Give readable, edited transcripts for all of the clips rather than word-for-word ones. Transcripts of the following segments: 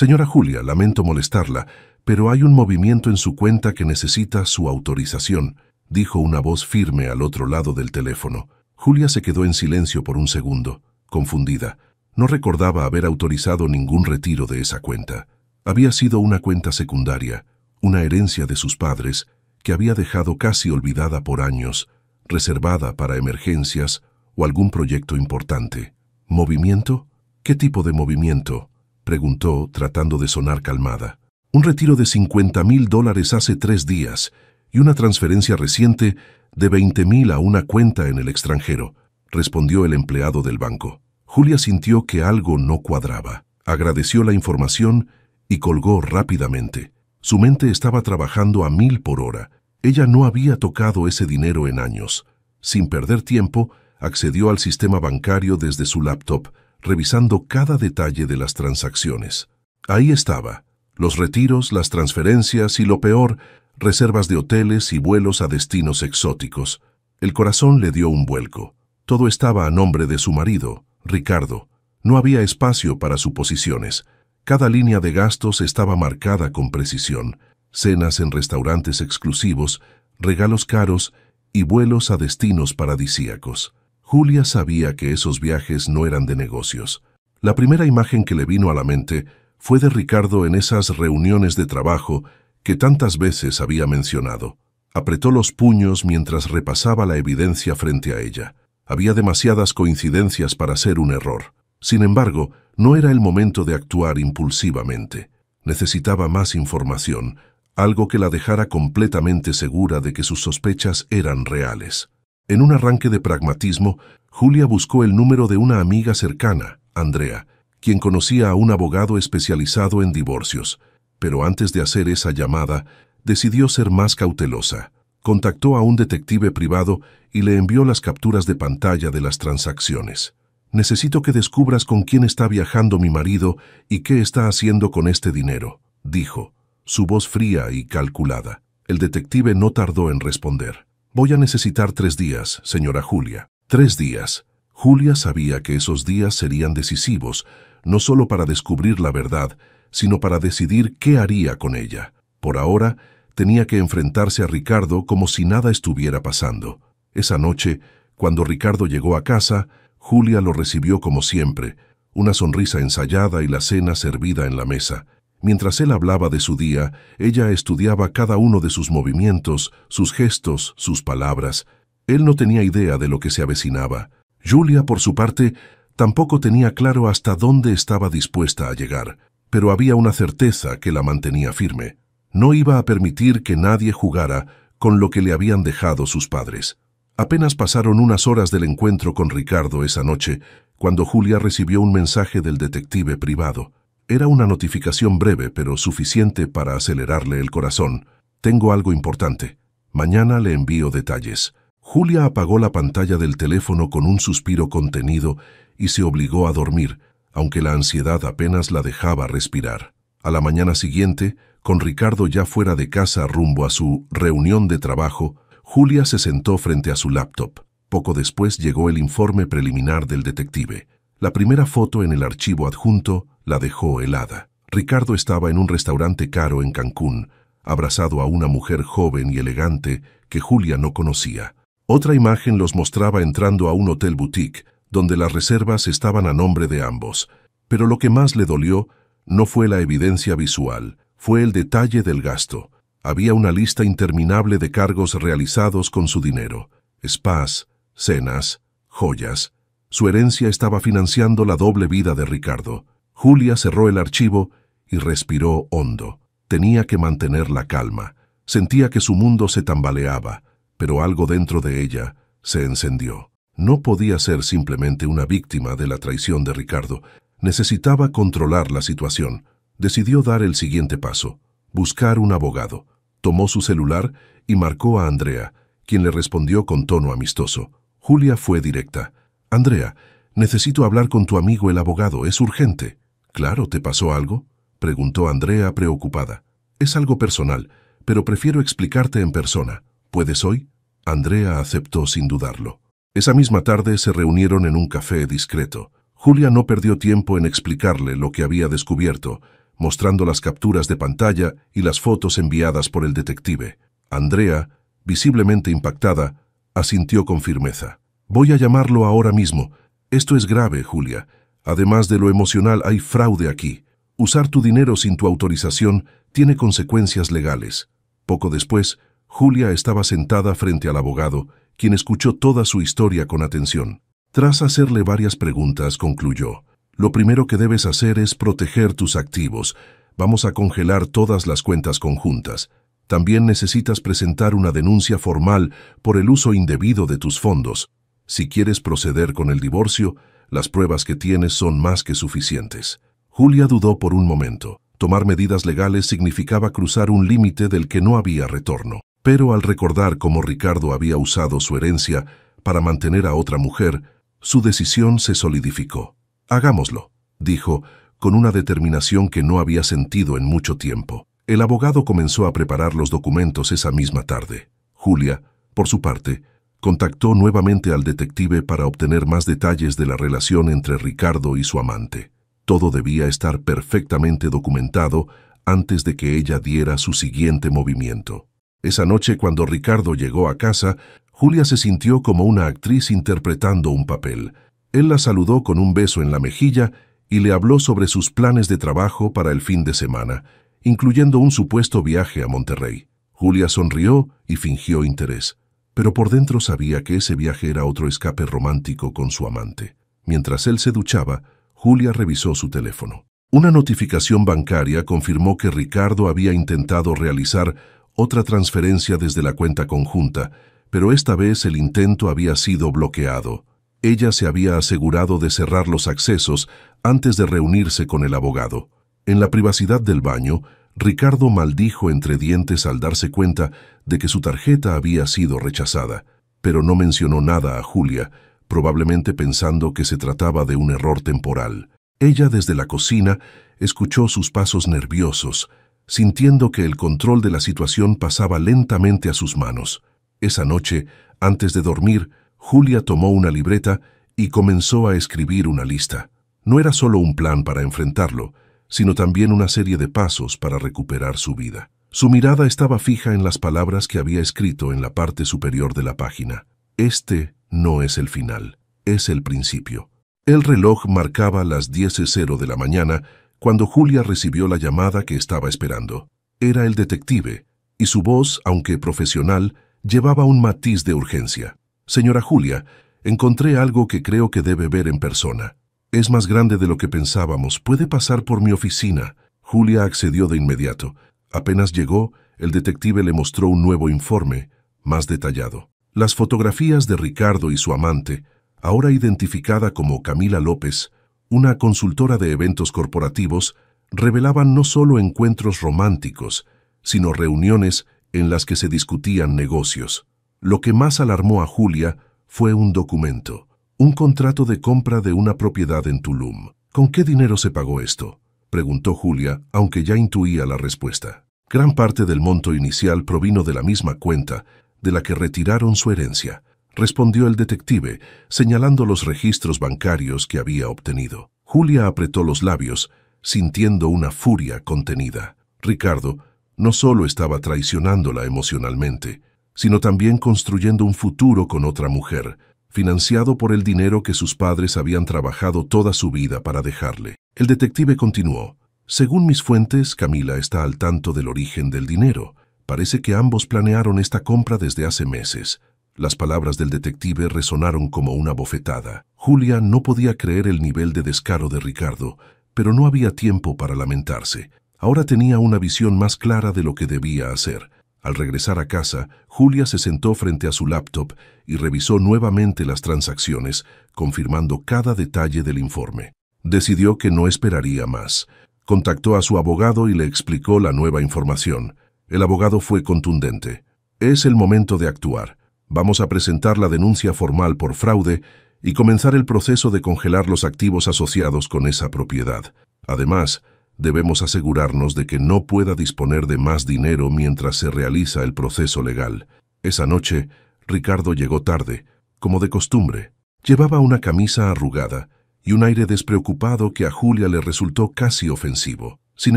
Señora Julia, lamento molestarla, pero hay un movimiento en su cuenta que necesita su autorización, dijo una voz firme al otro lado del teléfono. Julia se quedó en silencio por un segundo, confundida. No recordaba haber autorizado ningún retiro de esa cuenta. Había sido una cuenta secundaria, una herencia de sus padres, que había dejado casi olvidada por años, reservada para emergencias o algún proyecto importante. ¿Movimiento? ¿Qué tipo de movimiento?, preguntó, tratando de sonar calmada. Un retiro de $50,000 hace 3 días y una transferencia reciente de 20,000 a una cuenta en el extranjero, respondió el empleado del banco. Julia sintió que algo no cuadraba. Agradeció la información y colgó rápidamente. Su mente estaba trabajando a 1000 por hora. Ella no había tocado ese dinero en años. Sin perder tiempo, accedió al sistema bancario desde su laptop, revisando cada detalle de las transacciones. Ahí estaba: los retiros, las transferencias y, lo peor, reservas de hoteles y vuelos a destinos exóticos. El corazón le dio un vuelco. Todo estaba a nombre de su marido, Ricardo. No había espacio para suposiciones. Cada línea de gastos estaba marcada con precisión: cenas en restaurantes exclusivos, regalos caros y vuelos a destinos paradisíacos. Julia sabía que esos viajes no eran de negocios. La primera imagen que le vino a la mente fue de Ricardo en esas reuniones de trabajo que tantas veces había mencionado. Apretó los puños mientras repasaba la evidencia frente a ella. Había demasiadas coincidencias para ser un error. Sin embargo, no era el momento de actuar impulsivamente. Necesitaba más información, algo que la dejara completamente segura de que sus sospechas eran reales. En un arranque de pragmatismo, Julia buscó el número de una amiga cercana, Andrea, quien conocía a un abogado especializado en divorcios. Pero antes de hacer esa llamada, decidió ser más cautelosa. Contactó a un detective privado y le envió las capturas de pantalla de las transacciones. «Necesito que descubras con quién está viajando mi marido y qué está haciendo con este dinero», dijo, su voz fría y calculada. El detective no tardó en responder. «Voy a necesitar 3 días, señora Julia». 3 días. Julia sabía que esos días serían decisivos, no solo para descubrir la verdad, sino para decidir qué haría con ella. Por ahora, tenía que enfrentarse a Ricardo como si nada estuviera pasando. Esa noche, cuando Ricardo llegó a casa, Julia lo recibió como siempre, una sonrisa ensayada y la cena servida en la mesa. Mientras él hablaba de su día, ella estudiaba cada uno de sus movimientos, sus gestos, sus palabras. Él no tenía idea de lo que se avecinaba. Julia, por su parte, tampoco tenía claro hasta dónde estaba dispuesta a llegar, pero había una certeza que la mantenía firme. No iba a permitir que nadie jugara con lo que le habían dejado sus padres. Apenas pasaron unas horas del encuentro con Ricardo esa noche, cuando Julia recibió un mensaje del detective privado. Era una notificación breve, pero suficiente para acelerarle el corazón. «Tengo algo importante. Mañana le envío detalles». Julia apagó la pantalla del teléfono con un suspiro contenido y se obligó a dormir, aunque la ansiedad apenas la dejaba respirar. A la mañana siguiente, con Ricardo ya fuera de casa rumbo a su reunión de trabajo, Julia se sentó frente a su laptop. Poco después llegó el informe preliminar del detective. La primera foto en el archivo adjunto la dejó helada. Ricardo estaba en un restaurante caro en Cancún, abrazado a una mujer joven y elegante que Julia no conocía. Otra imagen los mostraba entrando a un hotel boutique, donde las reservas estaban a nombre de ambos. Pero lo que más le dolió no fue la evidencia visual, fue el detalle del gasto. Había una lista interminable de cargos realizados con su dinero: spas, cenas, joyas. Su herencia estaba financiando la doble vida de Ricardo. Julia cerró el archivo y respiró hondo. Tenía que mantener la calma. Sentía que su mundo se tambaleaba, pero algo dentro de ella se encendió. No podía ser simplemente una víctima de la traición de Ricardo. Necesitaba controlar la situación. Decidió dar el siguiente paso: buscar un abogado. Tomó su celular y marcó a Andrea, quien le respondió con tono amistoso. Julia fue directa. «Andrea, necesito hablar con tu amigo el abogado, es urgente». «Claro, ¿te pasó algo?», preguntó Andrea preocupada. «Es algo personal, pero prefiero explicarte en persona. ¿Puedes hoy?». Andrea aceptó sin dudarlo. Esa misma tarde se reunieron en un café discreto. Julia no perdió tiempo en explicarle lo que había descubierto, mostrando las capturas de pantalla y las fotos enviadas por el detective. Andrea, visiblemente impactada, asintió con firmeza. «Voy a llamarlo ahora mismo. Esto es grave, Julia. Además de lo emocional, hay fraude aquí. Usar tu dinero sin tu autorización tiene consecuencias legales». Poco después, Julia estaba sentada frente al abogado, quien escuchó toda su historia con atención. Tras hacerle varias preguntas, concluyó: «Lo primero que debes hacer es proteger tus activos. Vamos a congelar todas las cuentas conjuntas. También necesitas presentar una denuncia formal por el uso indebido de tus fondos. Si quieres proceder con el divorcio, las pruebas que tienes son más que suficientes». Julia dudó por un momento. Tomar medidas legales significaba cruzar un límite del que no había retorno. Pero al recordar cómo Ricardo había usado su herencia para mantener a otra mujer, su decisión se solidificó. «Hagámoslo», dijo, con una determinación que no había sentido en mucho tiempo. El abogado comenzó a preparar los documentos esa misma tarde. Julia, por su parte, contactó nuevamente al detective para obtener más detalles de la relación entre Ricardo y su amante. Todo debía estar perfectamente documentado antes de que ella diera su siguiente movimiento. Esa noche, cuando Ricardo llegó a casa, Julia se sintió como una actriz interpretando un papel. Él la saludó con un beso en la mejilla y le habló sobre sus planes de trabajo para el fin de semana, incluyendo un supuesto viaje a Monterrey. Julia sonrió y fingió interés, pero por dentro sabía que ese viaje era otro escape romántico con su amante. Mientras él se duchaba, Julia revisó su teléfono. Una notificación bancaria confirmó que Ricardo había intentado realizar otra transferencia desde la cuenta conjunta, pero esta vez el intento había sido bloqueado. Ella se había asegurado de cerrar los accesos antes de reunirse con el abogado. En la privacidad del baño, Ricardo maldijo entre dientes al darse cuenta de que su tarjeta había sido rechazada, pero no mencionó nada a Julia, probablemente pensando que se trataba de un error temporal. Ella, desde la cocina, escuchó sus pasos nerviosos, sintiendo que el control de la situación pasaba lentamente a sus manos. Esa noche, antes de dormir, Julia tomó una libreta y comenzó a escribir una lista. No era solo un plan para enfrentarlo, sino también una serie de pasos para recuperar su vida. Su mirada estaba fija en las palabras que había escrito en la parte superior de la página. Este no es el final, es el principio. El reloj marcaba las 10:00 de la mañana cuando Julia recibió la llamada que estaba esperando. Era el detective, y su voz, aunque profesional, llevaba un matiz de urgencia. «Señora Julia, encontré algo que creo que debe ver en persona. Es más grande de lo que pensábamos. ¿Puede pasar por mi oficina?» Julia accedió de inmediato. Apenas llegó, el detective le mostró un nuevo informe, más detallado. Las fotografías de Ricardo y su amante, ahora identificada como Camila López, una consultora de eventos corporativos, revelaban no solo encuentros románticos, sino reuniones en las que se discutían negocios. Lo que más alarmó a Julia fue un documento, un contrato de compra de una propiedad en Tulum. «¿Con qué dinero se pagó esto?», preguntó Julia, aunque ya intuía la respuesta. Gran parte del monto inicial provino de la misma cuenta de la que retiraron su herencia, respondió el detective, señalando los registros bancarios que había obtenido. Julia apretó los labios, sintiendo una furia contenida. Ricardo no solo estaba traicionándola emocionalmente, sino también construyendo un futuro con otra mujer, financiado por el dinero que sus padres habían trabajado toda su vida para dejarle. El detective continuó: «Según mis fuentes, Camila está al tanto del origen del dinero. Parece que ambos planearon esta compra desde hace meses». Las palabras del detective resonaron como una bofetada. Julia no podía creer el nivel de descaro de Ricardo, pero no había tiempo para lamentarse. Ahora tenía una visión más clara de lo que debía hacer. Al regresar a casa, Julia se sentó frente a su laptop y revisó nuevamente las transacciones, confirmando cada detalle del informe. Decidió que no esperaría más. Contactó a su abogado y le explicó la nueva información. El abogado fue contundente. «Es el momento de actuar. Vamos a presentar la denuncia formal por fraude y comenzar el proceso de congelar los activos asociados con esa propiedad. Además, debemos asegurarnos de que no pueda disponer de más dinero mientras se realiza el proceso legal». Esa noche, Ricardo llegó tarde, como de costumbre. Llevaba una camisa arrugada y un aire despreocupado que a Julia le resultó casi ofensivo. Sin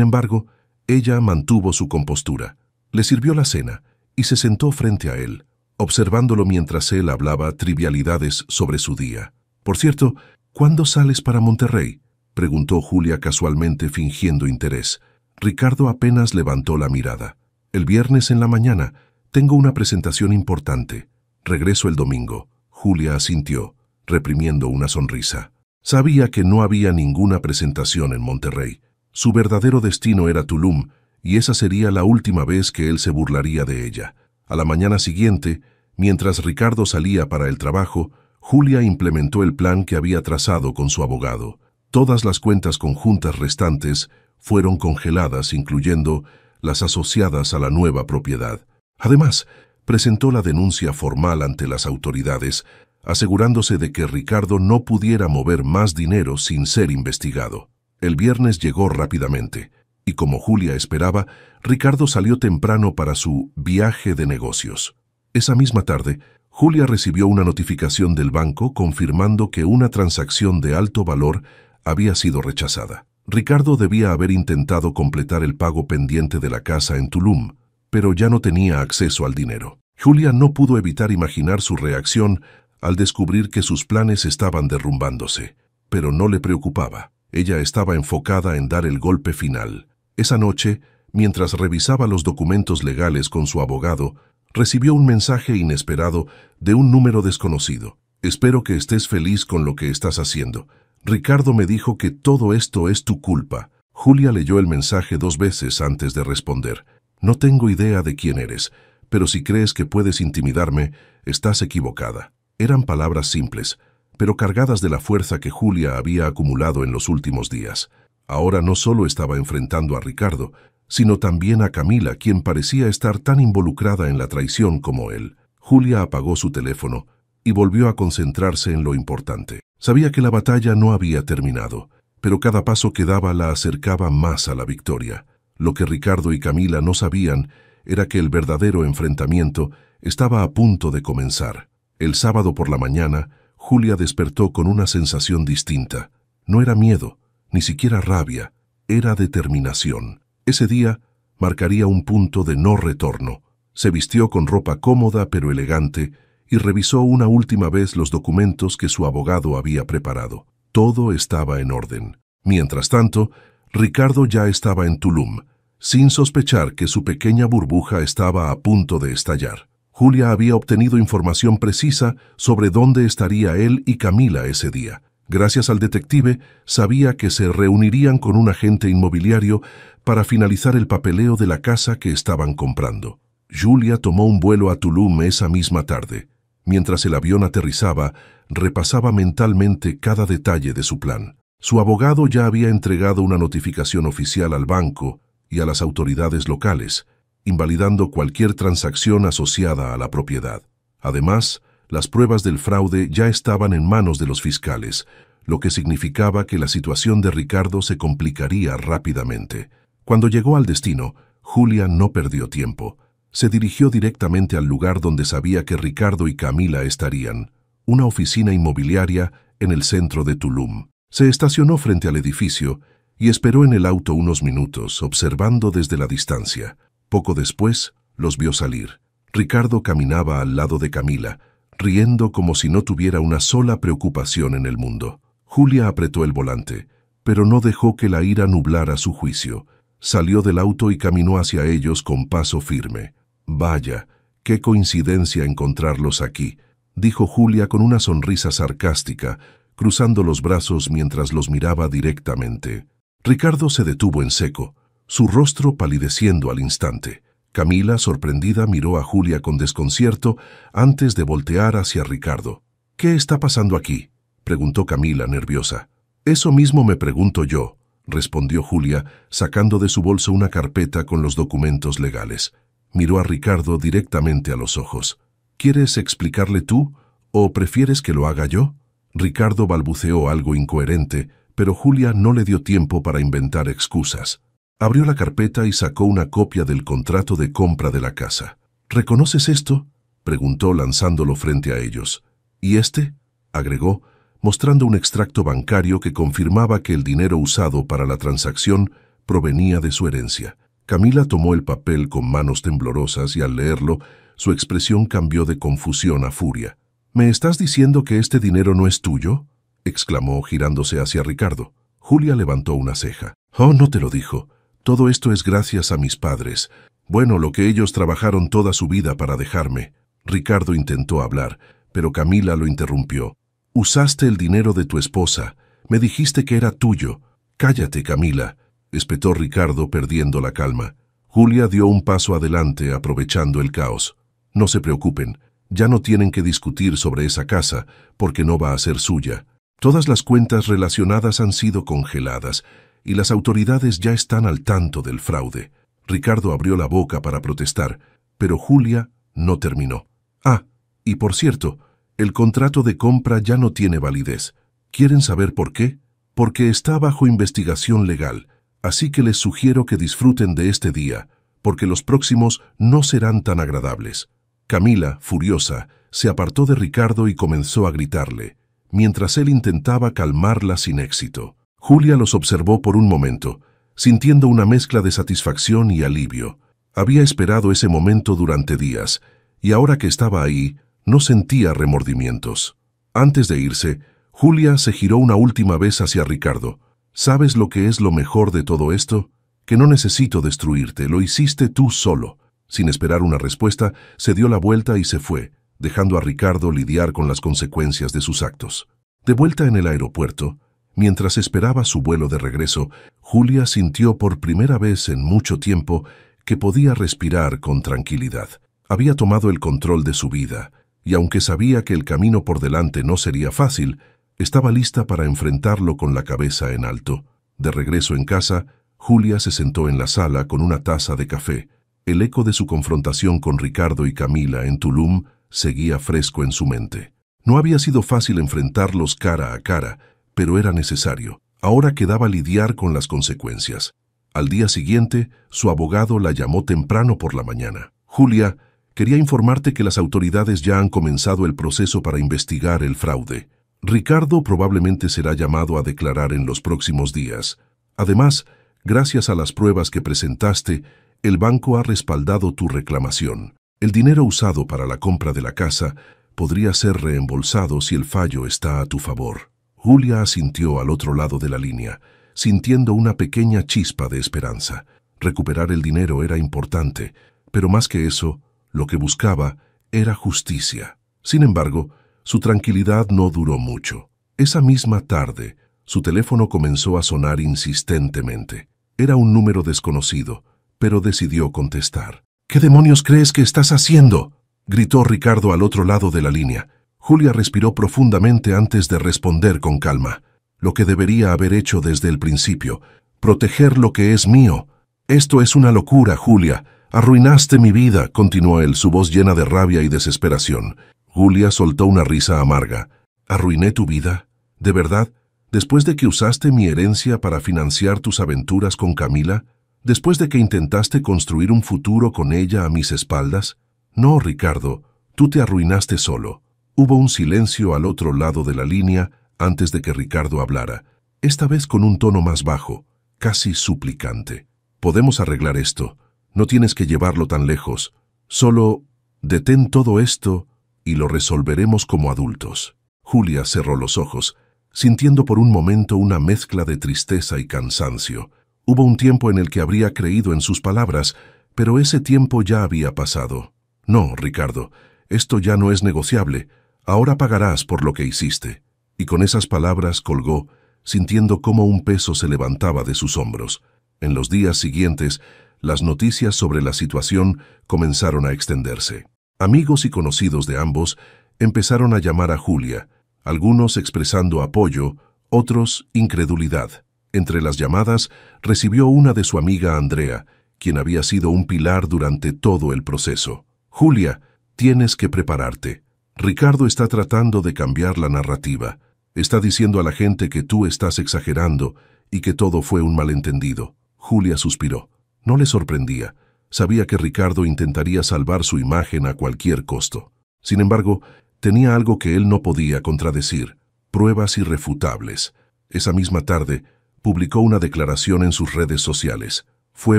embargo, ella mantuvo su compostura. Le sirvió la cena y se sentó frente a él, observándolo mientras él hablaba trivialidades sobre su día. «Por cierto, ¿cuándo sales para Monterrey?», preguntó Julia casualmente fingiendo interés. Ricardo apenas levantó la mirada. «El viernes en la mañana. Tengo una presentación importante. Regreso el domingo». Julia asintió, reprimiendo una sonrisa. Sabía que no había ninguna presentación en Monterrey. Su verdadero destino era Tulum, y esa sería la última vez que él se burlaría de ella. A la mañana siguiente, mientras Ricardo salía para el trabajo, Julia implementó el plan que había trazado con su abogado. Todas las cuentas conjuntas restantes fueron congeladas, incluyendo las asociadas a la nueva propiedad. Además, presentó la denuncia formal ante las autoridades, asegurándose de que Ricardo no pudiera mover más dinero sin ser investigado. El viernes llegó rápidamente, y como Julia esperaba, Ricardo salió temprano para su viaje de negocios. Esa misma tarde, Julia recibió una notificación del banco confirmando que una transacción de alto valor había sido rechazada. Ricardo debía haber intentado completar el pago pendiente de la casa en Tulum, pero ya no tenía acceso al dinero. Julia no pudo evitar imaginar su reacción al descubrir que sus planes estaban derrumbándose, pero no le preocupaba. Ella estaba enfocada en dar el golpe final. Esa noche, mientras revisaba los documentos legales con su abogado, recibió un mensaje inesperado de un número desconocido. «Espero que estés feliz con lo que estás haciendo. Ricardo me dijo que todo esto es tu culpa». Julia leyó el mensaje 2 veces antes de responder. «No tengo idea de quién eres, pero si crees que puedes intimidarme, estás equivocada». Eran palabras simples, pero cargadas de la fuerza que Julia había acumulado en los últimos días. Ahora no solo estaba enfrentando a Ricardo, sino también a Camila, quien parecía estar tan involucrada en la traición como él. Julia apagó su teléfono y volvió a concentrarse en lo importante. Sabía que la batalla no había terminado, pero cada paso que daba la acercaba más a la victoria. Lo que Ricardo y Camila no sabían era que el verdadero enfrentamiento estaba a punto de comenzar. El sábado por la mañana, Julia despertó con una sensación distinta. No era miedo, ni siquiera rabia, era determinación. Ese día marcaría un punto de no retorno. Se vistió con ropa cómoda pero elegante y revisó una última vez los documentos que su abogado había preparado. Todo estaba en orden. Mientras tanto, Ricardo ya estaba en Tulum, sin sospechar que su pequeña burbuja estaba a punto de estallar. Julia había obtenido información precisa sobre dónde estaría él y Camila ese día. Gracias al detective, sabía que se reunirían con un agente inmobiliario para finalizar el papeleo de la casa que estaban comprando. Julia tomó un vuelo a Tulum esa misma tarde. Mientras el avión aterrizaba, repasaba mentalmente cada detalle de su plan. Su abogado ya había entregado una notificación oficial al banco y a las autoridades locales, invalidando cualquier transacción asociada a la propiedad. Además, las pruebas del fraude ya estaban en manos de los fiscales, lo que significaba que la situación de Ricardo se complicaría rápidamente. Cuando llegó al destino, Julia no perdió tiempo. Se dirigió directamente al lugar donde sabía que Ricardo y Camila estarían, una oficina inmobiliaria en el centro de Tulum. Se estacionó frente al edificio y esperó en el auto unos minutos, observando desde la distancia. Poco después, los vio salir. Ricardo caminaba al lado de Camila, riendo como si no tuviera una sola preocupación en el mundo. Julia apretó el volante, pero no dejó que la ira nublara su juicio. Salió del auto y caminó hacia ellos con paso firme. «Vaya, qué coincidencia encontrarlos aquí», dijo Julia con una sonrisa sarcástica, cruzando los brazos mientras los miraba directamente. Ricardo se detuvo en seco, su rostro palideciendo al instante. Camila, sorprendida, miró a Julia con desconcierto antes de voltear hacia Ricardo. «¿Qué está pasando aquí?», preguntó Camila, nerviosa. «Eso mismo me pregunto yo», respondió Julia, sacando de su bolso una carpeta con los documentos legales. Miró a Ricardo directamente a los ojos. «¿Quieres explicarle tú o prefieres que lo haga yo?». Ricardo balbuceó algo incoherente, pero Julia no le dio tiempo para inventar excusas. Abrió la carpeta y sacó una copia del contrato de compra de la casa. «¿Reconoces esto?», preguntó lanzándolo frente a ellos. «¿Y este?», agregó, mostrando un extracto bancario que confirmaba que el dinero usado para la transacción provenía de su herencia. Camila tomó el papel con manos temblorosas y al leerlo, su expresión cambió de confusión a furia. «¿Me estás diciendo que este dinero no es tuyo?», exclamó girándose hacia Ricardo. Julia levantó una ceja. «Oh, no te lo dijo. Todo esto es gracias a mis padres. Bueno, lo que ellos trabajaron toda su vida para dejarme». Ricardo intentó hablar, pero Camila lo interrumpió. «Usaste el dinero de tu esposa. Me dijiste que era tuyo». «Cállate, Camila», espetó Ricardo perdiendo la calma. Julia dio un paso adelante aprovechando el caos. «No se preocupen, ya no tienen que discutir sobre esa casa porque no va a ser suya. Todas las cuentas relacionadas han sido congeladas y las autoridades ya están al tanto del fraude». Ricardo abrió la boca para protestar, pero Julia no terminó. «Ah, y por cierto, el contrato de compra ya no tiene validez. ¿Quieren saber por qué? Porque está bajo investigación legal. Así que les sugiero que disfruten de este día, porque los próximos no serán tan agradables». Camila, furiosa, se apartó de Ricardo y comenzó a gritarle, mientras él intentaba calmarla sin éxito. Julia los observó por un momento, sintiendo una mezcla de satisfacción y alivio. Había esperado ese momento durante días, y ahora que estaba ahí, no sentía remordimientos. Antes de irse, Julia se giró una última vez hacia Ricardo. «¿Sabes lo que es lo mejor de todo esto? Que no necesito destruirte, lo hiciste tú solo». Sin esperar una respuesta, se dio la vuelta y se fue, dejando a Ricardo lidiar con las consecuencias de sus actos. De vuelta en el aeropuerto, mientras esperaba su vuelo de regreso, Julia sintió por primera vez en mucho tiempo que podía respirar con tranquilidad. Había tomado el control de su vida, y aunque sabía que el camino por delante no sería fácil, estaba lista para enfrentarlo con la cabeza en alto. De regreso en casa, Julia se sentó en la sala con una taza de café. El eco de su confrontación con Ricardo y Camila en Tulum seguía fresco en su mente. No había sido fácil enfrentarlos cara a cara, pero era necesario. Ahora quedaba lidiar con las consecuencias. Al día siguiente, su abogado la llamó temprano por la mañana. «Julia, quería informarte que las autoridades ya han comenzado el proceso para investigar el fraude. Ricardo probablemente será llamado a declarar en los próximos días. Además, gracias a las pruebas que presentaste, el banco ha respaldado tu reclamación. El dinero usado para la compra de la casa podría ser reembolsado si el fallo está a tu favor». Julia asintió al otro lado de la línea, sintiendo una pequeña chispa de esperanza. Recuperar el dinero era importante, pero más que eso, lo que buscaba era justicia. Sin embargo, su tranquilidad no duró mucho. Esa misma tarde, su teléfono comenzó a sonar insistentemente. Era un número desconocido, pero decidió contestar. «¿Qué demonios crees que estás haciendo?», gritó Ricardo al otro lado de la línea. Julia respiró profundamente antes de responder con calma. «Lo que debería haber hecho desde el principio, proteger lo que es mío». «Esto es una locura, Julia. Arruinaste mi vida», continuó él, su voz llena de rabia y desesperación. Julia soltó una risa amarga. «¿Arruiné tu vida? ¿De verdad? ¿Después de que usaste mi herencia para financiar tus aventuras con Camila? ¿Después de que intentaste construir un futuro con ella a mis espaldas? No, Ricardo, tú te arruinaste solo». Hubo un silencio al otro lado de la línea antes de que Ricardo hablara, esta vez con un tono más bajo, casi suplicante. «Podemos arreglar esto. No tienes que llevarlo tan lejos. Solo detén todo esto y lo resolveremos como adultos». Julia cerró los ojos, sintiendo por un momento una mezcla de tristeza y cansancio. Hubo un tiempo en el que habría creído en sus palabras, pero ese tiempo ya había pasado. «No, Ricardo, esto ya no es negociable. Ahora pagarás por lo que hiciste». Y con esas palabras colgó, sintiendo cómo un peso se levantaba de sus hombros. En los días siguientes, las noticias sobre la situación comenzaron a extenderse. Amigos y conocidos de ambos empezaron a llamar a Julia, algunos expresando apoyo, otros incredulidad. Entre las llamadas, recibió una de su amiga Andrea, quien había sido un pilar durante todo el proceso. «Julia, tienes que prepararte. Ricardo está tratando de cambiar la narrativa. Está diciendo a la gente que tú estás exagerando y que todo fue un malentendido». Julia suspiró. No le sorprendía. Sabía que Ricardo intentaría salvar su imagen a cualquier costo. Sin embargo, tenía algo que él no podía contradecir: pruebas irrefutables. Esa misma tarde, publicó una declaración en sus redes sociales. Fue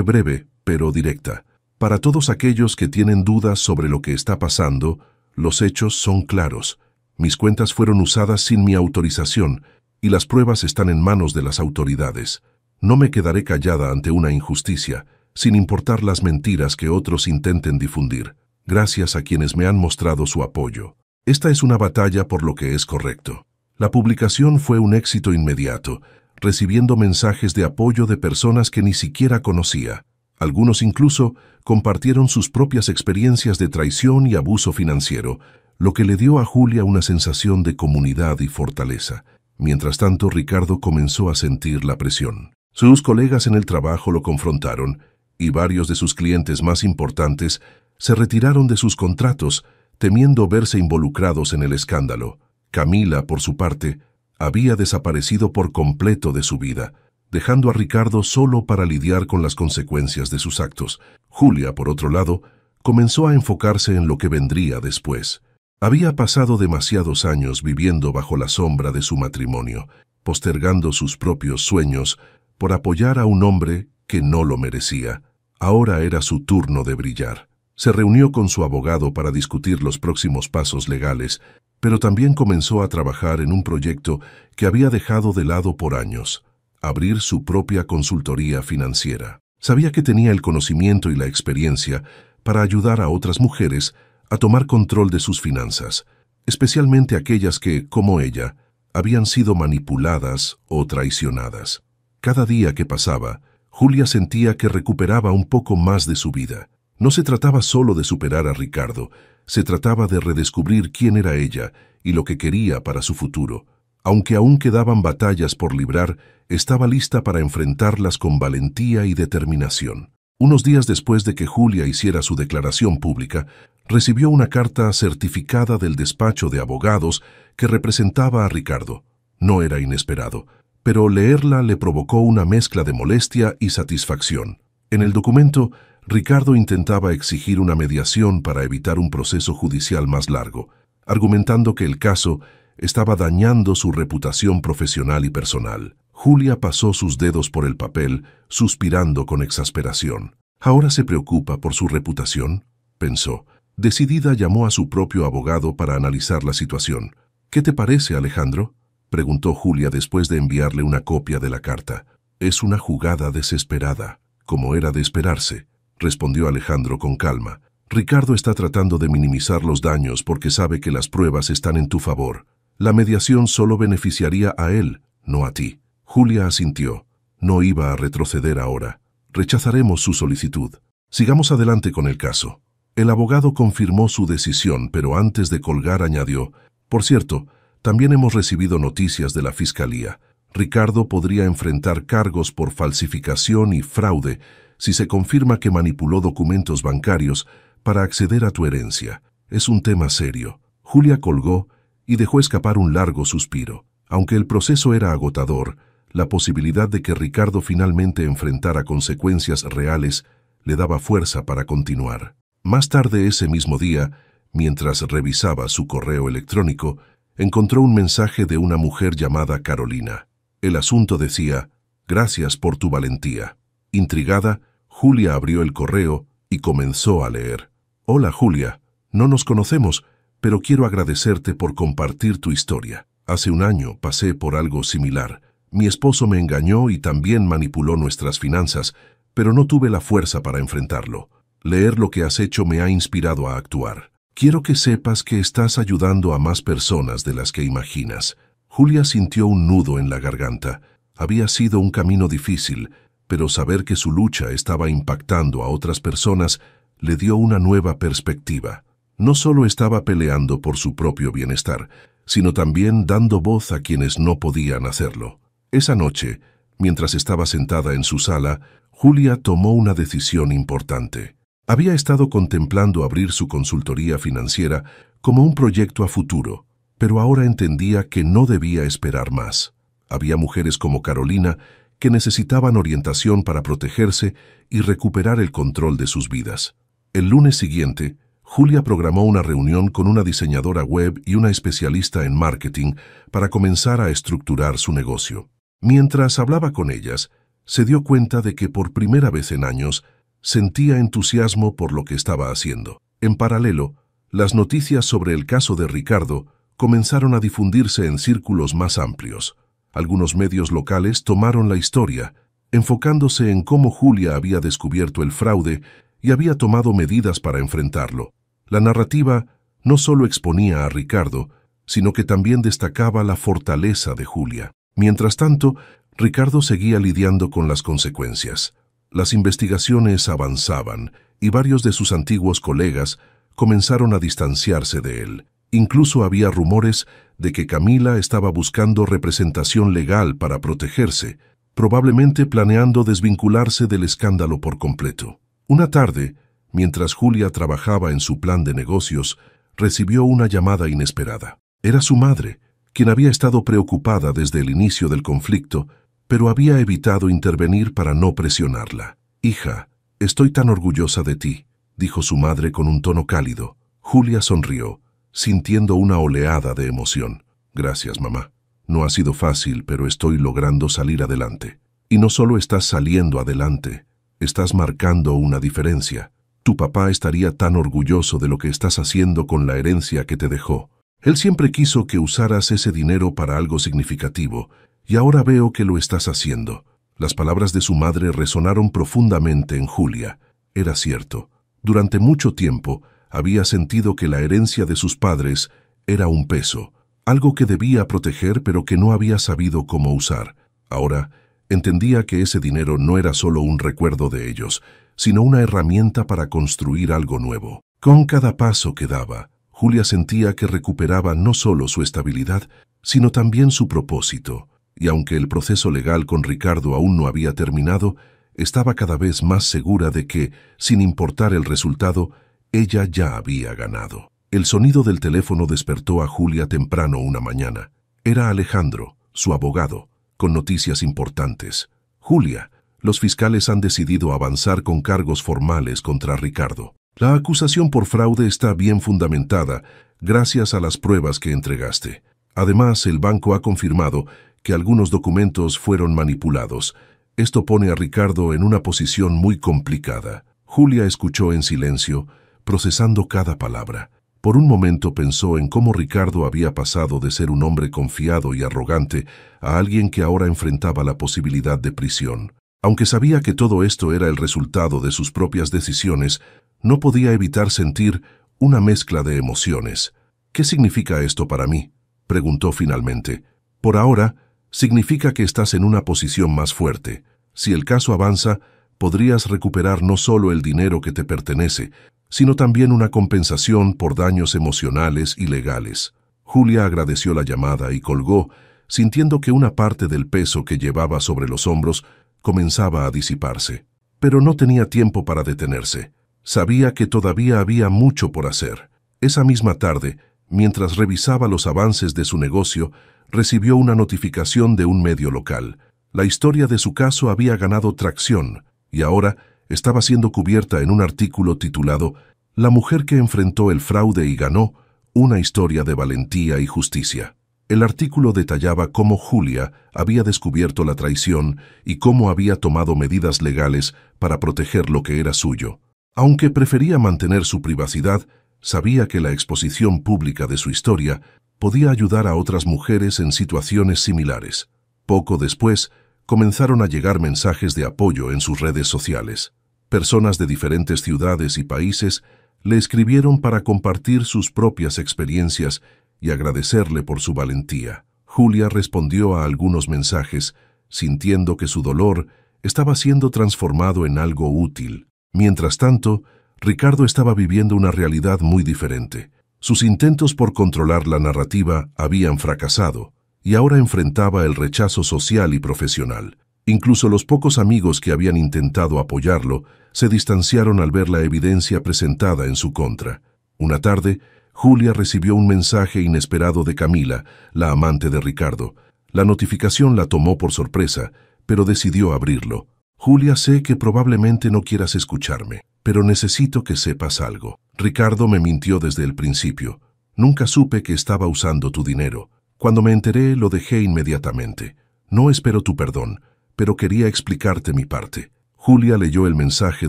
breve, pero directa. Para todos aquellos que tienen dudas sobre lo que está pasando, los hechos son claros. Mis cuentas fueron usadas sin mi autorización y las pruebas están en manos de las autoridades. No me quedaré callada ante una injusticia, sin importar las mentiras que otros intenten difundir. Gracias a quienes me han mostrado su apoyo. Esta es una batalla por lo que es correcto. La publicación fue un éxito inmediato, recibiendo mensajes de apoyo de personas que ni siquiera conocía. Algunos incluso compartieron sus propias experiencias de traición y abuso financiero, lo que le dio a Julia una sensación de comunidad y fortaleza. Mientras tanto, Ricardo comenzó a sentir la presión. Sus colegas en el trabajo lo confrontaron y varios de sus clientes más importantes se retiraron de sus contratos, temiendo verse involucrados en el escándalo. Camila, por su parte, había desaparecido por completo de su vida, dejando a Ricardo solo para lidiar con las consecuencias de sus actos. Julia, por otro lado, comenzó a enfocarse en lo que vendría después. Había pasado demasiados años viviendo bajo la sombra de su matrimonio, postergando sus propios sueños por apoyar a un hombre que no lo merecía. Ahora era su turno de brillar. Se reunió con su abogado para discutir los próximos pasos legales, pero también comenzó a trabajar en un proyecto que había dejado de lado por años: abrir su propia consultoría financiera. Sabía que tenía el conocimiento y la experiencia para ayudar a otras mujeres a tomar control de sus finanzas, especialmente aquellas que, como ella, habían sido manipuladas o traicionadas. Cada día que pasaba, Julia sentía que recuperaba un poco más de su vida. No se trataba solo de superar a Ricardo, se trataba de redescubrir quién era ella y lo que quería para su futuro. Aunque aún quedaban batallas por librar, estaba lista para enfrentarlas con valentía y determinación. Unos días después de que Julia hiciera su declaración pública, recibió una carta certificada del despacho de abogados que representaba a Ricardo. No era inesperado, pero leerla le provocó una mezcla de molestia y satisfacción. En el documento, Ricardo intentaba exigir una mediación para evitar un proceso judicial más largo, argumentando que el caso estaba dañando su reputación profesional y personal. Julia pasó sus dedos por el papel, suspirando con exasperación. ¿Ahora se preocupa por su reputación?, pensó. Decidida, llamó a su propio abogado para analizar la situación. ¿Qué te parece, Alejandro?, preguntó Julia después de enviarle una copia de la carta. Es una jugada desesperada, como era de esperarse, respondió Alejandro con calma. Ricardo está tratando de minimizar los daños porque sabe que las pruebas están en tu favor. La mediación solo beneficiaría a él, no a ti. Julia asintió. No iba a retroceder ahora. Rechazaremos su solicitud. Sigamos adelante con el caso. El abogado confirmó su decisión, pero antes de colgar añadió: por cierto, también hemos recibido noticias de la Fiscalía. Ricardo podría enfrentar cargos por falsificación y fraude si se confirma que manipuló documentos bancarios para acceder a tu herencia. Es un tema serio. Julia colgó y dejó escapar un largo suspiro. Aunque el proceso era agotador, la posibilidad de que Ricardo finalmente enfrentara consecuencias reales le daba fuerza para continuar. Más tarde ese mismo día, mientras revisaba su correo electrónico, encontró un mensaje de una mujer llamada Carolina. El asunto decía: gracias por tu valentía. Intrigada, Julia abrió el correo y comenzó a leer. Hola Julia, no nos conocemos, pero quiero agradecerte por compartir tu historia. Hace un año pasé por algo similar. Mi esposo me engañó y también manipuló nuestras finanzas, pero no tuve la fuerza para enfrentarlo. Leer lo que has hecho me ha inspirado a actuar. Quiero que sepas que estás ayudando a más personas de las que imaginas. Julia sintió un nudo en la garganta. Había sido un camino difícil, pero saber que su lucha estaba impactando a otras personas le dio una nueva perspectiva. No solo estaba peleando por su propio bienestar, sino también dando voz a quienes no podían hacerlo. Esa noche, mientras estaba sentada en su sala, Julia tomó una decisión importante. Había estado contemplando abrir su consultoría financiera como un proyecto a futuro, pero ahora entendía que no debía esperar más. Había mujeres como Carolina que necesitaban orientación para protegerse y recuperar el control de sus vidas. El lunes siguiente, Julia programó una reunión con una diseñadora web y una especialista en marketing para comenzar a estructurar su negocio. Mientras hablaba con ellas, se dio cuenta de que por primera vez en años sentía entusiasmo por lo que estaba haciendo. En paralelo, las noticias sobre el caso de Ricardo comenzaron a difundirse en círculos más amplios. Algunos medios locales tomaron la historia, enfocándose en cómo Julia había descubierto el fraude y había tomado medidas para enfrentarlo. La narrativa no solo exponía a Ricardo, sino que también destacaba la fortaleza de Julia. Mientras tanto, Ricardo seguía lidiando con las consecuencias. Las investigaciones avanzaban y varios de sus antiguos colegas comenzaron a distanciarse de él. Incluso había rumores de que Camila estaba buscando representación legal para protegerse, probablemente planeando desvincularse del escándalo por completo. Una tarde, mientras Julia trabajaba en su plan de negocios, recibió una llamada inesperada. Era su madre, quien había estado preocupada desde el inicio del conflicto, pero había evitado intervenir para no presionarla. «Hija, estoy tan orgullosa de ti», dijo su madre con un tono cálido. Julia sonrió, sintiendo una oleada de emoción. «Gracias, mamá. No ha sido fácil, pero estoy logrando salir adelante. Y no solo estás saliendo adelante, estás marcando una diferencia. Tu papá estaría tan orgulloso de lo que estás haciendo con la herencia que te dejó. Él siempre quiso que usaras ese dinero para algo significativo, y ahora veo que lo estás haciendo». Las palabras de su madre resonaron profundamente en Julia. Era cierto. Durante mucho tiempo había sentido que la herencia de sus padres era un peso, algo que debía proteger pero que no había sabido cómo usar. Ahora entendía que ese dinero no era solo un recuerdo de ellos, sino una herramienta para construir algo nuevo. Con cada paso que daba, Julia sentía que recuperaba no solo su estabilidad, sino también su propósito. Y aunque el proceso legal con Ricardo aún no había terminado, estaba cada vez más segura de que, sin importar el resultado, ella ya había ganado. El sonido del teléfono despertó a Julia temprano una mañana. Era Alejandro, su abogado, con noticias importantes. «Julia, los fiscales han decidido avanzar con cargos formales contra Ricardo. La acusación por fraude está bien fundamentada, gracias a las pruebas que entregaste. Además, el banco ha confirmado que algunos documentos fueron manipulados. Esto pone a Ricardo en una posición muy complicada». Julia escuchó en silencio, procesando cada palabra. Por un momento pensó en cómo Ricardo había pasado de ser un hombre confiado y arrogante a alguien que ahora enfrentaba la posibilidad de prisión. Aunque sabía que todo esto era el resultado de sus propias decisiones, no podía evitar sentir una mezcla de emociones. «¿Qué significa esto para mí?», preguntó finalmente. «Por ahora, significa que estás en una posición más fuerte. Si el caso avanza, podrías recuperar no solo el dinero que te pertenece, sino también una compensación por daños emocionales y legales». Julia agradeció la llamada y colgó, sintiendo que una parte del peso que llevaba sobre los hombros comenzaba a disiparse. Pero no tenía tiempo para detenerse. Sabía que todavía había mucho por hacer. Esa misma tarde, mientras revisaba los avances de su negocio, recibió una notificación de un medio local. La historia de su caso había ganado tracción y ahora estaba siendo cubierta en un artículo titulado «La mujer que enfrentó el fraude y ganó, una historia de valentía y justicia». El artículo detallaba cómo Julia había descubierto la traición y cómo había tomado medidas legales para proteger lo que era suyo. Aunque prefería mantener su privacidad, sabía que la exposición pública de su historia podía ayudar a otras mujeres en situaciones similares. Poco después, comenzaron a llegar mensajes de apoyo en sus redes sociales. Personas de diferentes ciudades y países le escribieron para compartir sus propias experiencias y agradecerle por su valentía. Julia respondió a algunos mensajes, sintiendo que su dolor estaba siendo transformado en algo útil. Mientras tanto, Ricardo estaba viviendo una realidad muy diferente. Sus intentos por controlar la narrativa habían fracasado, y ahora enfrentaba el rechazo social y profesional. Incluso los pocos amigos que habían intentado apoyarlo se distanciaron al ver la evidencia presentada en su contra. Una tarde, Julia recibió un mensaje inesperado de Camila, la amante de Ricardo. La notificación la tomó por sorpresa, pero decidió abrirlo. «Julia, sé que probablemente no quieras escucharme, pero necesito que sepas algo. Ricardo me mintió desde el principio. Nunca supe que estaba usando tu dinero. Cuando me enteré, lo dejé inmediatamente. No espero tu perdón, pero quería explicarte mi parte. Julia leyó el mensaje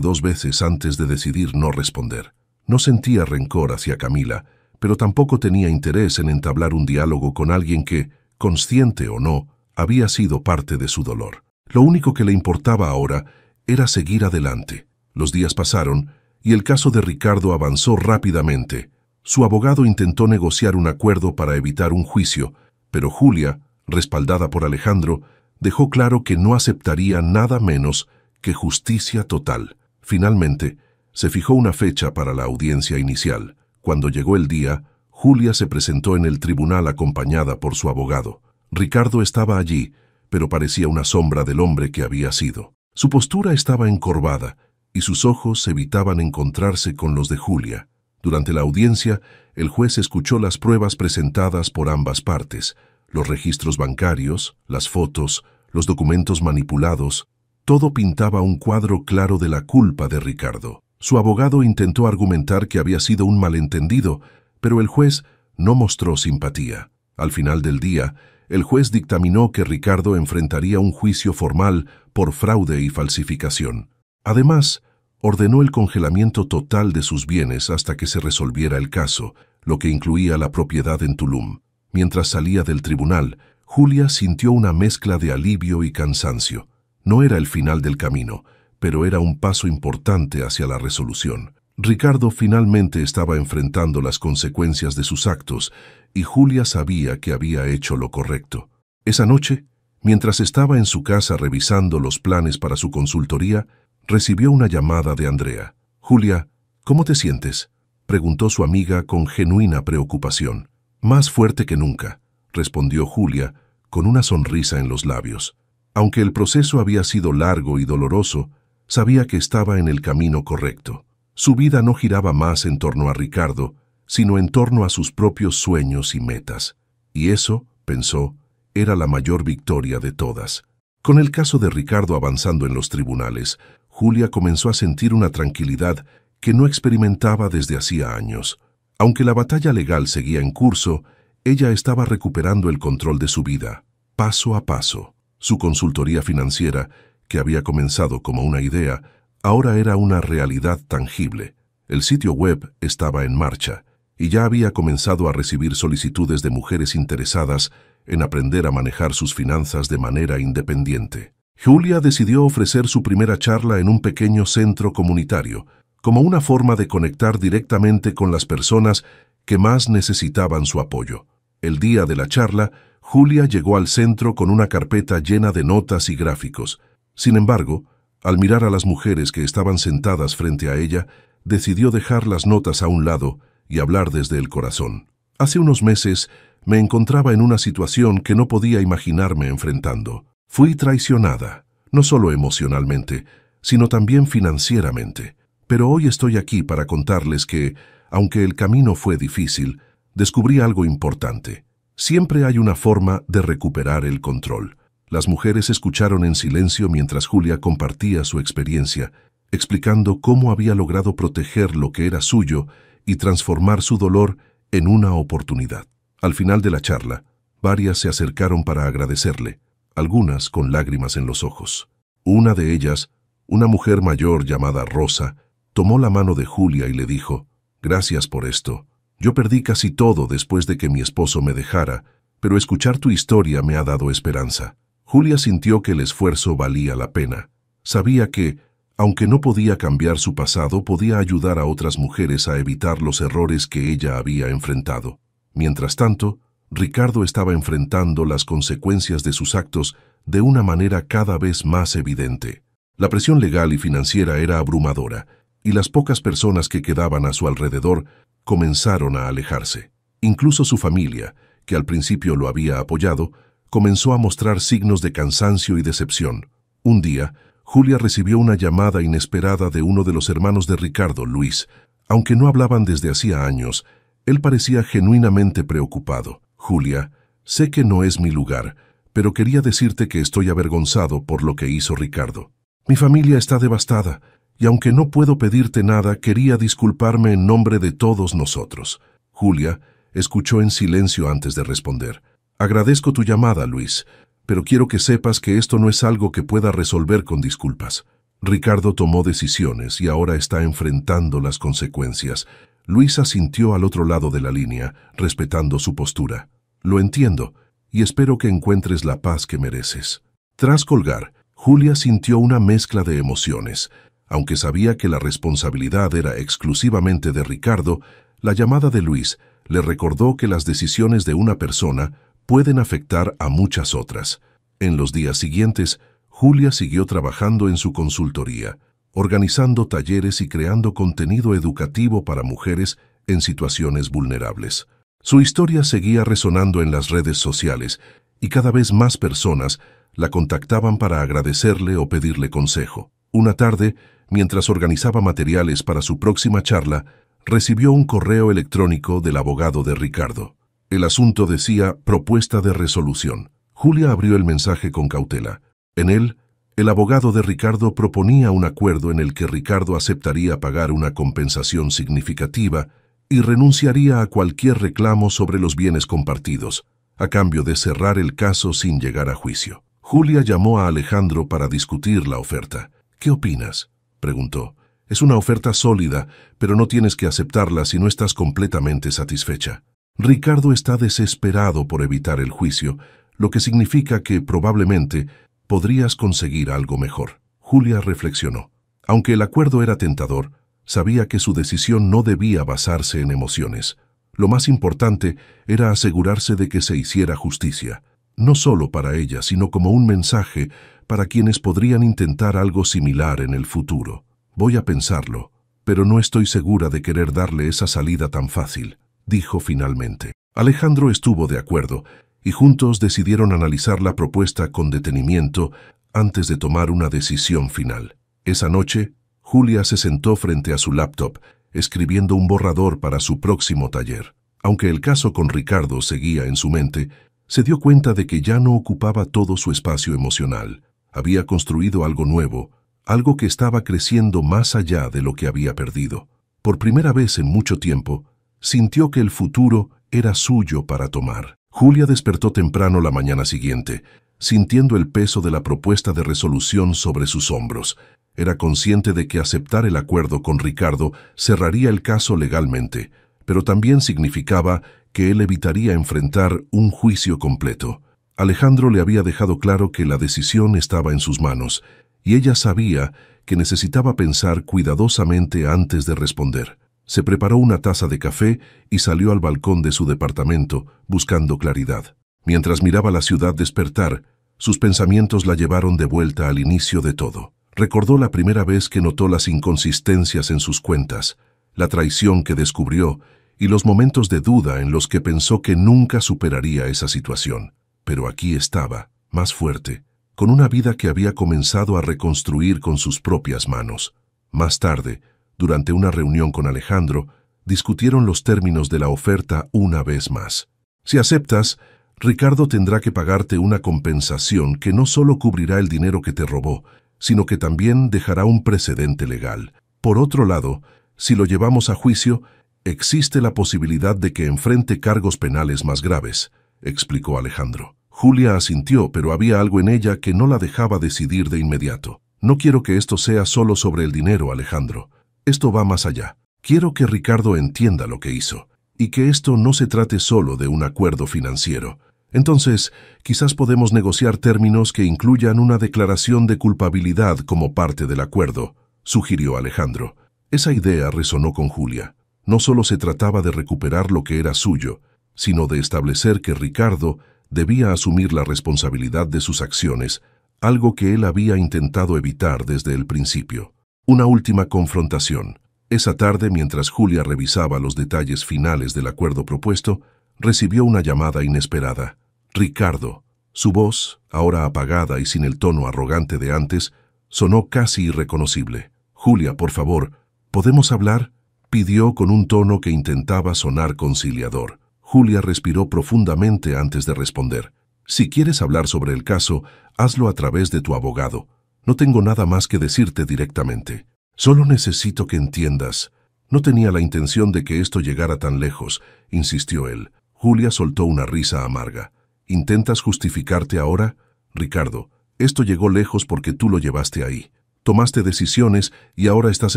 2 veces antes de decidir no responder. No sentía rencor hacia Camila, pero tampoco tenía interés en entablar un diálogo con alguien que, consciente o no, había sido parte de su dolor. Lo único que le importaba ahora era seguir adelante. Los días pasaron y el caso de Ricardo avanzó rápidamente. Su abogado intentó negociar un acuerdo para evitar un juicio, pero Julia, respaldada por Alejandro, dejó claro que no aceptaría nada menos que justicia total. Finalmente, se fijó una fecha para la audiencia inicial. Cuando llegó el día, Julia se presentó en el tribunal acompañada por su abogado. Ricardo estaba allí, pero parecía una sombra del hombre que había sido. Su postura estaba encorvada y sus ojos evitaban encontrarse con los de Julia. Durante la audiencia, el juez escuchó las pruebas presentadas por ambas partes, los registros bancarios, las fotos, los documentos manipulados. Todo pintaba un cuadro claro de la culpa de Ricardo. Su abogado intentó argumentar que había sido un malentendido, pero el juez no mostró simpatía. Al final del día, el juez dictaminó que Ricardo enfrentaría un juicio formal por fraude y falsificación. Además, ordenó el congelamiento total de sus bienes hasta que se resolviera el caso, lo que incluía la propiedad en Tulum. Mientras salía del tribunal, Julia sintió una mezcla de alivio y cansancio. No era el final del camino, pero era un paso importante hacia la resolución. Ricardo finalmente estaba enfrentando las consecuencias de sus actos y Julia sabía que había hecho lo correcto. Esa noche, mientras estaba en su casa revisando los planes para su consultoría, recibió una llamada de Andrea. «Julia, ¿cómo te sientes?», preguntó su amiga con genuina preocupación. «Más fuerte que nunca», respondió Julia, con una sonrisa en los labios. Aunque el proceso había sido largo y doloroso, sabía que estaba en el camino correcto. Su vida no giraba más en torno a Ricardo, sino en torno a sus propios sueños y metas. Y eso, pensó, era la mayor victoria de todas. Con el caso de Ricardo avanzando en los tribunales, Julia comenzó a sentir una tranquilidad que no experimentaba desde hacía años. Aunque la batalla legal seguía en curso, ella estaba recuperando el control de su vida, paso a paso. Su consultoría financiera, que había comenzado como una idea, ahora era una realidad tangible. El sitio web estaba en marcha y ya había comenzado a recibir solicitudes de mujeres interesadas en aprender a manejar sus finanzas de manera independiente. Julia decidió ofrecer su primera charla en un pequeño centro comunitario, como una forma de conectar directamente con las personas que más necesitaban su apoyo. El día de la charla, Julia llegó al centro con una carpeta llena de notas y gráficos. Sin embargo, al mirar a las mujeres que estaban sentadas frente a ella, decidió dejar las notas a un lado y hablar desde el corazón. Hace unos meses me encontraba en una situación que no podía imaginarme enfrentando. Fui traicionada, no solo emocionalmente, sino también financieramente. Pero hoy estoy aquí para contarles que, aunque el camino fue difícil, descubrí algo importante. Siempre hay una forma de recuperar el control. Las mujeres escucharon en silencio mientras Julia compartía su experiencia, explicando cómo había logrado proteger lo que era suyo y transformar su dolor en una oportunidad. Al final de la charla, varias se acercaron para agradecerle, algunas con lágrimas en los ojos. Una de ellas, una mujer mayor llamada Rosa, tomó la mano de Julia y le dijo: «Gracias por esto. Yo perdí casi todo después de que mi esposo me dejara, pero escuchar tu historia me ha dado esperanza». Julia sintió que el esfuerzo valía la pena. Sabía que, aunque no podía cambiar su pasado, podía ayudar a otras mujeres a evitar los errores que ella había enfrentado. Mientras tanto, Ricardo estaba enfrentando las consecuencias de sus actos de una manera cada vez más evidente. La presión legal y financiera era abrumadora, y las pocas personas que quedaban a su alrededor comenzaron a alejarse. Incluso su familia, que al principio lo había apoyado, comenzó a mostrar signos de cansancio y decepción. Un día, Julia recibió una llamada inesperada de uno de los hermanos de Ricardo, Luis. Aunque no hablaban desde hacía años, él parecía genuinamente preocupado. «Julia, sé que no es mi lugar, pero quería decirte que estoy avergonzado por lo que hizo Ricardo. Mi familia está devastada, y aunque no puedo pedirte nada, quería disculparme en nombre de todos nosotros». Julia escuchó en silencio antes de responder. «Agradezco tu llamada, Luis, pero quiero que sepas que esto no es algo que pueda resolver con disculpas. Ricardo tomó decisiones y ahora está enfrentando las consecuencias. Luis asintió al otro lado de la línea, respetando su postura. Lo entiendo, y espero que encuentres la paz que mereces. Tras colgar, Julia sintió una mezcla de emociones. Aunque sabía que la responsabilidad era exclusivamente de Ricardo, la llamada de Luis le recordó que las decisiones de una persona pueden afectar a muchas otras. En los días siguientes, Julia siguió trabajando en su consultoría, organizando talleres y creando contenido educativo para mujeres en situaciones vulnerables. Su historia seguía resonando en las redes sociales y cada vez más personas la contactaban para agradecerle o pedirle consejo. Una tarde, mientras organizaba materiales para su próxima charla, recibió un correo electrónico del abogado de Ricardo. El asunto decía propuesta de resolución. Julia abrió el mensaje con cautela. En él, el abogado de Ricardo proponía un acuerdo en el que Ricardo aceptaría pagar una compensación significativa y renunciaría a cualquier reclamo sobre los bienes compartidos, a cambio de cerrar el caso sin llegar a juicio. Julia llamó a Alejandro para discutir la oferta. «¿Qué opinas?», preguntó. «Es una oferta sólida, pero no tienes que aceptarla si no estás completamente satisfecha». Ricardo está desesperado por evitar el juicio, lo que significa que probablemente podrías conseguir algo mejor. Julia reflexionó. Aunque el acuerdo era tentador, sabía que su decisión no debía basarse en emociones. Lo más importante era asegurarse de que se hiciera justicia, no solo para ella, sino como un mensaje para quienes podrían intentar algo similar en el futuro. «Voy a pensarlo, pero no estoy segura de querer darle esa salida tan fácil», dijo finalmente. Alejandro estuvo de acuerdo, y juntos decidieron analizar la propuesta con detenimiento antes de tomar una decisión final. Esa noche, Julia se sentó frente a su laptop, escribiendo un borrador para su próximo taller. Aunque el caso con Ricardo seguía en su mente, se dio cuenta de que ya no ocupaba todo su espacio emocional. Había construido algo nuevo, algo que estaba creciendo más allá de lo que había perdido. Por primera vez en mucho tiempo, sintió que el futuro era suyo para tomar. Julia despertó temprano la mañana siguiente, sintiendo el peso de la propuesta de resolución sobre sus hombros. Era consciente de que aceptar el acuerdo con Ricardo cerraría el caso legalmente, pero también significaba que él evitaría enfrentar un juicio completo. Alejandro le había dejado claro que la decisión estaba en sus manos, y ella sabía que necesitaba pensar cuidadosamente antes de responder. Se preparó una taza de café y salió al balcón de su departamento, buscando claridad. Mientras miraba la ciudad despertar, sus pensamientos la llevaron de vuelta al inicio de todo. Recordó la primera vez que notó las inconsistencias en sus cuentas, la traición que descubrió y los momentos de duda en los que pensó que nunca superaría esa situación. Pero aquí estaba, más fuerte, con una vida que había comenzado a reconstruir con sus propias manos. Más tarde, durante una reunión con Alejandro, discutieron los términos de la oferta una vez más. Si aceptas, Ricardo tendrá que pagarte una compensación que no solo cubrirá el dinero que te robó, sino que también dejará un precedente legal. Por otro lado, si lo llevamos a juicio, existe la posibilidad de que enfrente cargos penales más graves, explicó Alejandro. Julia asintió, pero había algo en ella que no la dejaba decidir de inmediato. «No quiero que esto sea solo sobre el dinero, Alejandro. Esto va más allá. Quiero que Ricardo entienda lo que hizo, y que esto no se trate solo de un acuerdo financiero. Entonces, quizás podemos negociar términos que incluyan una declaración de culpabilidad como parte del acuerdo», sugirió Alejandro. Esa idea resonó con Julia. No solo se trataba de recuperar lo que era suyo, sino de establecer que Ricardo debía asumir la responsabilidad de sus acciones, algo que él había intentado evitar desde el principio. Una última confrontación. Esa tarde, mientras Julia revisaba los detalles finales del acuerdo propuesto, recibió una llamada inesperada. Ricardo. Su voz, ahora apagada y sin el tono arrogante de antes, sonó casi irreconocible. «Julia, por favor, ¿podemos hablar?», pidió con un tono que intentaba sonar conciliador. Julia respiró profundamente antes de responder. «Si quieres hablar sobre el caso, hazlo a través de tu abogado. No tengo nada más que decirte directamente. Solo necesito que entiendas». «No tenía la intención de que esto llegara tan lejos», insistió él. Julia soltó una risa amarga. «¿Intentas justificarte ahora?», Ricardo, esto llegó lejos porque tú lo llevaste ahí. Tomaste decisiones y ahora estás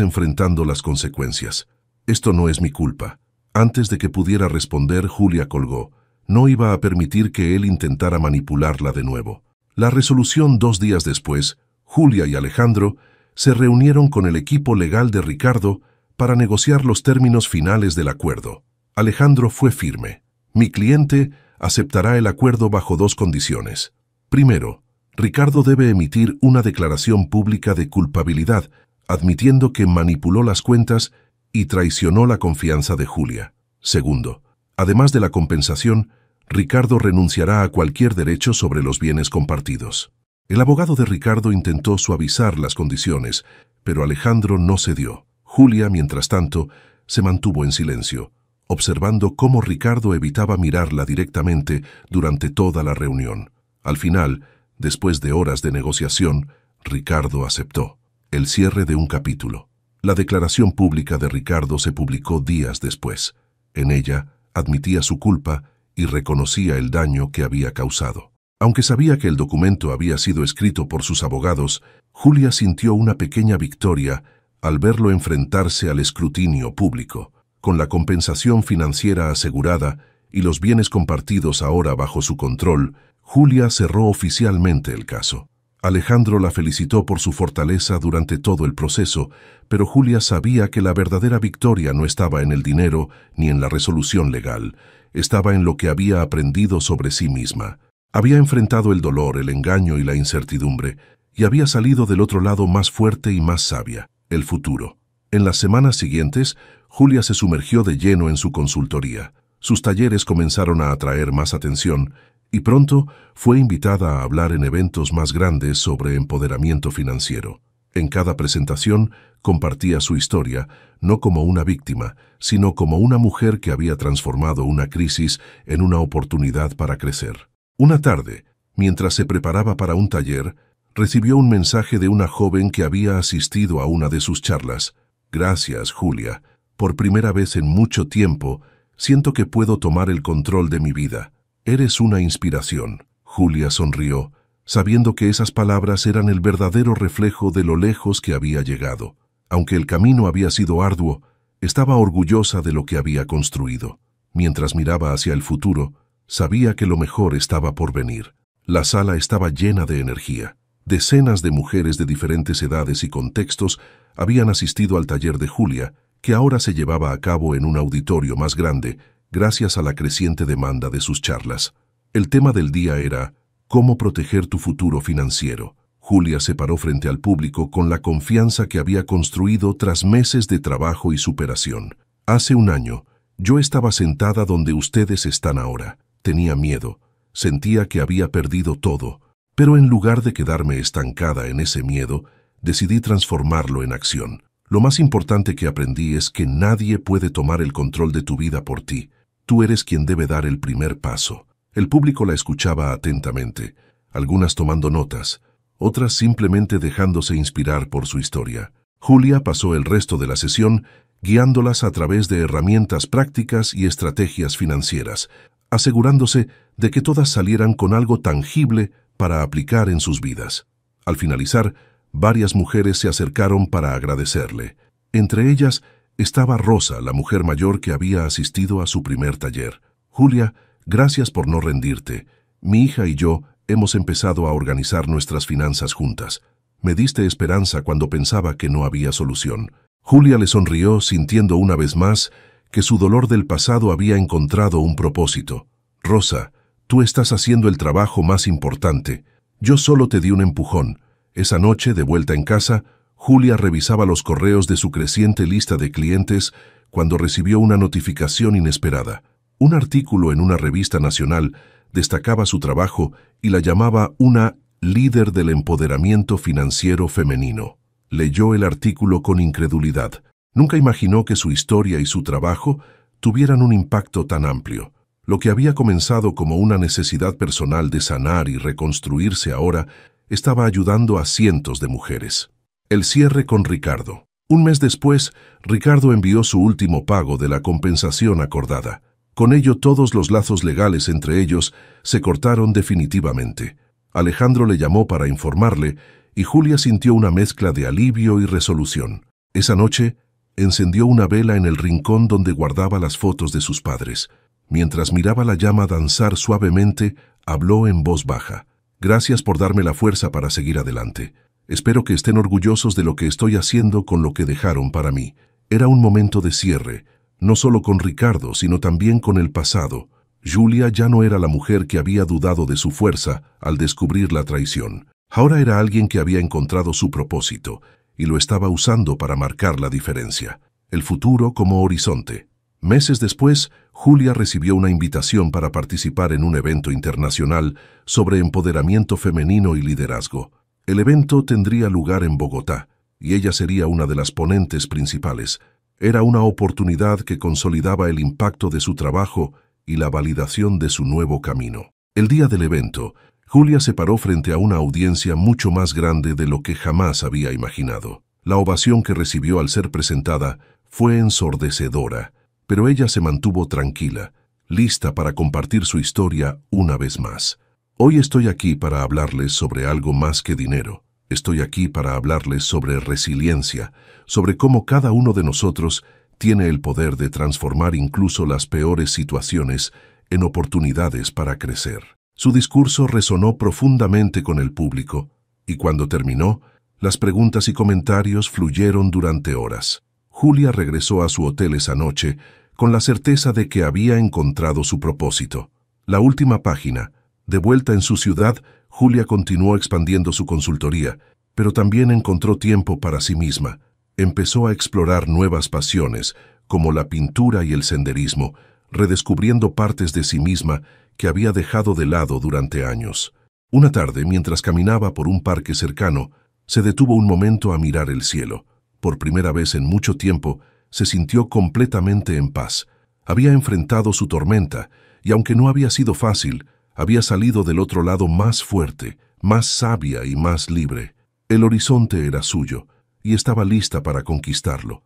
enfrentando las consecuencias. Esto no es mi culpa. Antes de que pudiera responder, Julia colgó. No iba a permitir que él intentara manipularla de nuevo. La resolución 2 días después, Julia y Alejandro se reunieron con el equipo legal de Ricardo para negociar los términos finales del acuerdo. Alejandro fue firme. Mi cliente aceptará el acuerdo bajo 2 condiciones. Primero, Ricardo debe emitir una declaración pública de culpabilidad, admitiendo que manipuló las cuentas y traicionó la confianza de Julia. Segundo, además de la compensación, Ricardo renunciará a cualquier derecho sobre los bienes compartidos. El abogado de Ricardo intentó suavizar las condiciones, pero Alejandro no cedió. Julia, mientras tanto, se mantuvo en silencio, observando cómo Ricardo evitaba mirarla directamente durante toda la reunión. Al final, después de horas de negociación, Ricardo aceptó. El cierre de un capítulo. La declaración pública de Ricardo se publicó días después. En ella, admitía su culpa y reconocía el daño que había causado. Aunque sabía que el documento había sido escrito por sus abogados, Julia sintió una pequeña victoria al verlo enfrentarse al escrutinio público. Con la compensación financiera asegurada y los bienes compartidos ahora bajo su control, Julia cerró oficialmente el caso. Alejandro la felicitó por su fortaleza durante todo el proceso, pero Julia sabía que la verdadera victoria no estaba en el dinero ni en la resolución legal, estaba en lo que había aprendido sobre sí misma. Había enfrentado el dolor, el engaño y la incertidumbre, y había salido del otro lado más fuerte y más sabia, el futuro. En las semanas siguientes, Julia se sumergió de lleno en su consultoría. Sus talleres comenzaron a atraer más atención, y pronto fue invitada a hablar en eventos más grandes sobre empoderamiento financiero. En cada presentación compartía su historia, no como una víctima, sino como una mujer que había transformado una crisis en una oportunidad para crecer. Una tarde, mientras se preparaba para un taller, recibió un mensaje de una joven que había asistido a una de sus charlas. «Gracias, Julia. Por primera vez en mucho tiempo, siento que puedo tomar el control de mi vida. Eres una inspiración». Julia sonrió, sabiendo que esas palabras eran el verdadero reflejo de lo lejos que había llegado. Aunque el camino había sido arduo, estaba orgullosa de lo que había construido. Mientras miraba hacia el futuro, sabía que lo mejor estaba por venir. La sala estaba llena de energía. Decenas de mujeres de diferentes edades y contextos habían asistido al taller de Julia, que ahora se llevaba a cabo en un auditorio más grande, gracias a la creciente demanda de sus charlas. El tema del día era «Cómo proteger tu futuro financiero». Julia se paró frente al público con la confianza que había construido tras meses de trabajo y superación. «Hace un año, yo estaba sentada donde ustedes están ahora. Tenía miedo, sentía que había perdido todo, pero en lugar de quedarme estancada en ese miedo, decidí transformarlo en acción. Lo más importante que aprendí es que nadie puede tomar el control de tu vida por ti. Tú eres quien debe dar el primer paso». El público la escuchaba atentamente, algunas tomando notas, otras simplemente dejándose inspirar por su historia. Julia pasó el resto de la sesión guiándolas a través de herramientas prácticas y estrategias financieras, asegurándose de que todas salieran con algo tangible para aplicar en sus vidas. Al finalizar, varias mujeres se acercaron para agradecerle. Entre ellas estaba Rosa, la mujer mayor que había asistido a su primer taller. «Julia, gracias por no rendirte. Mi hija y yo hemos empezado a organizar nuestras finanzas juntas. Me diste esperanza cuando pensaba que no había solución». Julia le sonrió, sintiendo una vez más que su dolor del pasado había encontrado un propósito. «Rosa, tú estás haciendo el trabajo más importante. Yo solo te di un empujón». Esa noche, de vuelta en casa, Julia revisaba los correos de su creciente lista de clientes cuando recibió una notificación inesperada. Un artículo en una revista nacional destacaba su trabajo y la llamaba una líder del empoderamiento financiero femenino. Leyó el artículo con incredulidad. Nunca imaginó que su historia y su trabajo tuvieran un impacto tan amplio. Lo que había comenzado como una necesidad personal de sanar y reconstruirse ahora estaba ayudando a cientos de mujeres. El cierre con Ricardo. Un mes después, Ricardo envió su último pago de la compensación acordada. Con ello, todos los lazos legales entre ellos se cortaron definitivamente. Alejandro le llamó para informarle y Julia sintió una mezcla de alivio y resolución. Esa noche, encendió una vela en el rincón donde guardaba las fotos de sus padres. Mientras miraba la llama danzar suavemente, habló en voz baja. Gracias por darme la fuerza para seguir adelante. Espero que estén orgullosos de lo que estoy haciendo con lo que dejaron para mí. Era un momento de cierre, no solo con Ricardo, sino también con el pasado. Julia ya no era la mujer que había dudado de su fuerza al descubrir la traición. Ahora era alguien que había encontrado su propósito y lo estaba usando para marcar la diferencia. El futuro como horizonte. Meses después, Julia recibió una invitación para participar en un evento internacional sobre empoderamiento femenino y liderazgo. El evento tendría lugar en Bogotá, y ella sería una de las ponentes principales. Era una oportunidad que consolidaba el impacto de su trabajo y la validación de su nuevo camino. El día del evento, Julia se paró frente a una audiencia mucho más grande de lo que jamás había imaginado. La ovación que recibió al ser presentada fue ensordecedora, pero ella se mantuvo tranquila, lista para compartir su historia una vez más. Hoy estoy aquí para hablarles sobre algo más que dinero. Estoy aquí para hablarles sobre resiliencia, sobre cómo cada uno de nosotros tiene el poder de transformar incluso las peores situaciones en oportunidades para crecer. Su discurso resonó profundamente con el público, y cuando terminó, las preguntas y comentarios fluyeron durante horas. Julia regresó a su hotel esa noche con la certeza de que había encontrado su propósito. La última página. De vuelta en su ciudad, Julia continuó expandiendo su consultoría, pero también encontró tiempo para sí misma. Empezó a explorar nuevas pasiones, como la pintura y el senderismo, redescubriendo partes de sí misma que había dejado de lado durante años. Una tarde, mientras caminaba por un parque cercano, se detuvo un momento a mirar el cielo. Por primera vez en mucho tiempo, se sintió completamente en paz. Había enfrentado su tormenta, y aunque no había sido fácil, había salido del otro lado más fuerte, más sabia y más libre. El horizonte era suyo, y estaba lista para conquistarlo.